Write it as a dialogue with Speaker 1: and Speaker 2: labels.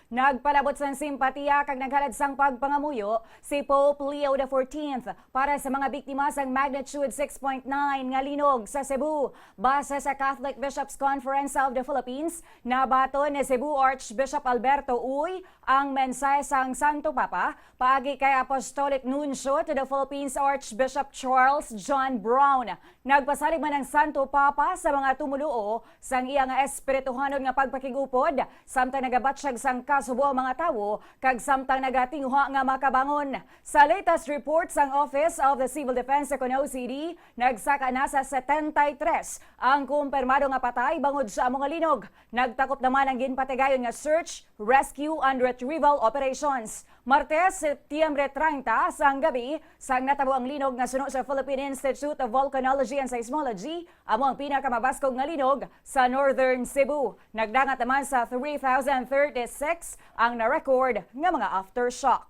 Speaker 1: Nagpalabot sang simpatiya kag naghalad sang pagpangamuyo si Pope Leo XIV para sa mga biktima sang magnitude 6.9 nga linog sa Cebu. Base sa Catholic Bishops' Conference of the Philippines, nabaton ni Cebu Archbishop Alberto Uy ang mensahe sang Santo Papa paagi kay Apostolic Nuncio to the Philippines Archbishop Charles John Brown. Nagpasalig man ang Santo Papa sa mga tumuluo sang iya nga espirituhanon nga pagpakigupod samtang nagabatsyag sang kasubo ang mga tawo kag samtang nagatinguha nga makabangon. Sa latest report sang Office of the Civil Defense sa OCD, nagsaka na sa 73 ang kumpirmado nga patay bangod sa among linog. Nagtakop naman ang ginpatigayon nga search, rescue and retrieval operations. Martes, Setyembre 30 sang gabi, sang natabo ang linog nga suno sa Philippine Institute of Volcanology and Seismology, amo ang pinakamabaskog nga linog sa Northern Cebu. Nagdangat naman sa 3,036 ang na-record nga mga aftershock.